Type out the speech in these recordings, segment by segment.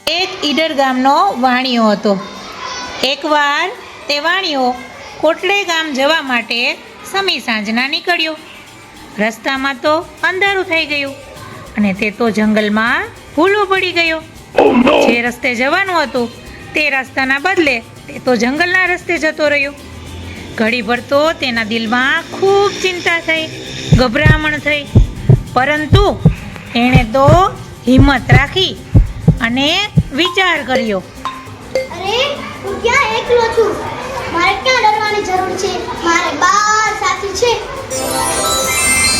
એક ઈડર ગામનો વાણિયો હતો. એકવાર તે વાણિયો કોટડે ગામ જવા માટે સમી સાંજના નીકળ્યો. રસ્તામાં તો અંધારું થઈ ગયું અને તે તો જંગલમાં ભૂલો પડી ગયો. જે રસ્તે જવાનું હતું તે રસ્તાના બદલે તે તો જંગલના રસ્તે જતો રહ્યો. ઘડીભર તો તેના દિલમાં ખૂબ ચિંતા થઈ, ગભરામણ થઈ, પરંતુ એણે તો હિંમત રાખી અને વિચાર કર્યો. અરે હું ક્યાં એકલો છું, મારે ક્યાં ડરવાની જરૂર છે, મારે 12 સાથી છે.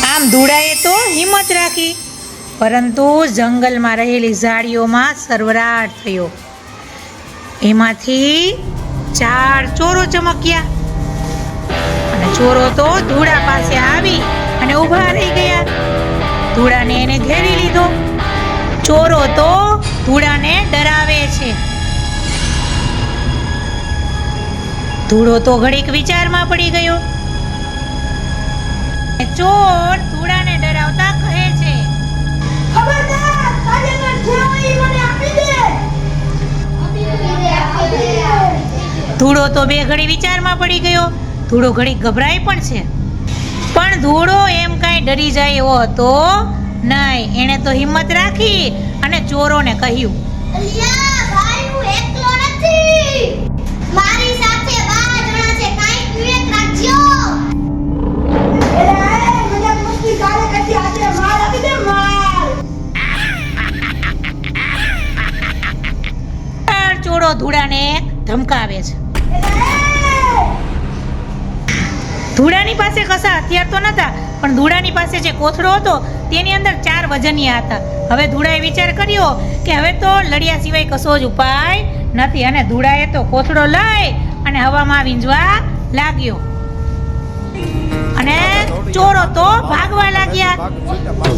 આમ ધૂળાએ તો હિંમત રાખી, પરંતુ જંગલમાં રહેલી ઝાડીઓમાં સરવરાટ થયો. એમાંથી 4 ચોરો ચમક્યા અને ચોરો તો ધૂળા પાસે આવી અને ઊભા રહી ગયા. ધૂળાને એને ઘેરી લીધો. ચોરો તો ધૂળાને ડરાવે છે. ધૂળો તો ઘડીક વિચારમાં પડી ગયો. ચોર ધૂળાને ડરાવતા કહે છે, ખબરદાર, તાજેતર જે હોય મને આપી દે. ધૂળો તો બે ઘડી વિચારમાં પડી ગયો. ધૂળો ઘડી ગભરાય પણ છે, પણ ધૂળો એમ કાંઈ ડરી જાય એવો હતો નહીં. એણે તો હિંમત રાખી અને ચોરોને કહ્યું, અલિયા ભાઈ, હું એકલો નથી, મારી સાથે 12 જણા છે, કાંઈક વિવેક રાખજો. મજાક મસ્તી કાલે કરતી આજે માર આપી દે, માર. ચોરો ધૂળાને ધમકાવે છે. ધૂળાની પાસે કશા હથિયાર તો નતા, પણ ધૂળાની પાસે જે કોથળો હતો તેની અંદર 4 વજનિયા હતા. હવે ધૂળાએ વિચાર કર્યો કે હવે તો લડિયા સિવાય કશો જ ઉપાય નથી, અને ધૂળાએ તો કોથળો લઈ અને હવામાં વીંજવા લાગ્યો. અને ચોરો તો ભાગવા લાગ્યા,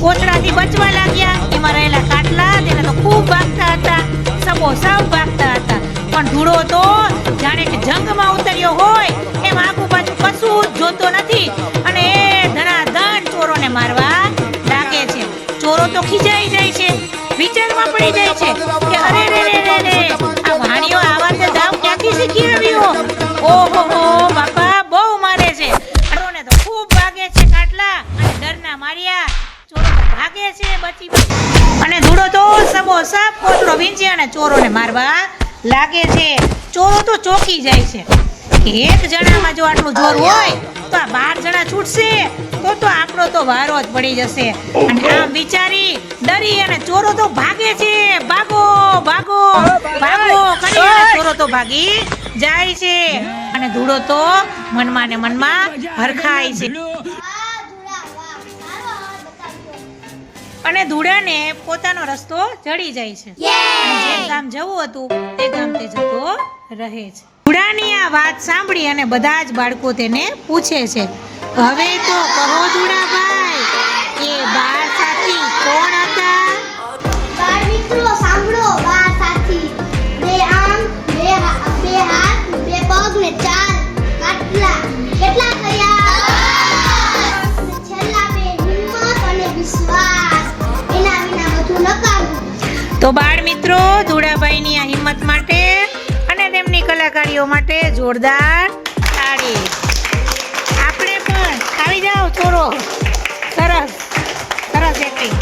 કોથળાથી બચવા લાગ્યા. એમાં રહેલા કાટલા તેને તો ખૂબ ભાગતા હતા, સબોસાબ ભાગતા હતા. પણ ધૂળો તો જાણે કે જંગમાં ઉતર્યો હોય એમ આગુ પાછું કશું જ જોતો નથી અને ધનાધન ચોરોને મારવા લાગે છે. ચોરો તો ખીજાઈ જાય છે, વિચારમાં પડી જાય છે કે અરે રે રે રે રે, આ વાણિયો આવા તે દાવ ક્યાંથી શીખી રહ્યો? ઓહો હો બાપા, બહુ મારે છે. ચોરોને તો ખૂબ ભાગે છે કાટલા, અને ડરના માર્યા ચોરો તો ભાગે છે બચી અને ધૂળો તો સબોસાબ કોથળો વીંચે અને ચોરોને મારવા લાગે છે. ચોરો તો ચોકી જાય છે કે એક જણામાં જો આટલું જોર હોય તો આ 12 જણા છૂટશે તો આપણો તો વારો જ પડી જશે. અને આમ વિચારી ડરી અને ચોરો તો ભાગે છે. ભાગો ભાગો ભાગો કરી અને ચોરો તો ભાગી જાય છે. અને ધૂળો તો મનમાં ને મનમાં હરખાય છે. અને ધૂળાને પોતાનો રસ્તો જડી જાય છે. અને જે ગામ જવું હતું તે ગામ તે જતો રહે છે. ધૂળાની આ વાત સાંભળી અને બધા જ બાળકો તેને પૂછે છે, હવે તો કહો ધૂળાભાઈ, એ 12 સાથી કોણ હતા? બાળ મિત્રો સાંભળો, 12 સાથી, 2 આંખ, 2 હાથ, 2 પગ ને 4 કાટલા. કેટલા થયા? છેલ્લા 2 હિંમત અને વિશ્વાસ. એના વિના બધું નકામું. તો બાળ મિત્રો, ધૂળાભાઈની આ હિંમત માટે અને તેમની કલાકારીઓ માટે જોરદાર તાળી. આપણે પણ આવી જાઓ ચોરો. સરસ સરસ એક્ટિંગ.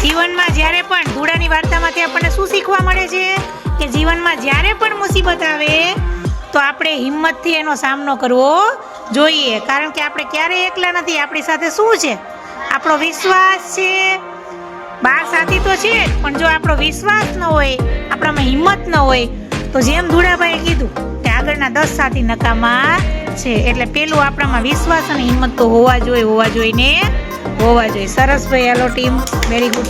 જીવનમાં જ્યારે પણ ધૂળાની વાર્તામાંથી આપણને શું શીખવા મળે છે કે જીવનમાં જ્યારે પણ મુસીબત આવે તો આપણે હિંમતથી એનો સામનો કરવો જોઈએ, કારણ કે આપણે ક્યારેય એકલા નથી. આપણી સાથે શું છે? આપણો વિશ્વાસ છે. 12 સાથી તો છે જ, પણ જો આપણો વિશ્વાસ ન હોય, આપણામાં હિંમત ન હોય, તો જેમ ધૂળાભાઈએ કીધું કે આગળના 10 સાથી નકામા છે. એટલે પેલું આપણામાં વિશ્વાસ અને હિંમત તો હોવા જોઈએ. સરસ ભાઈ, હેલો ટીમ, વેરી ગુડ.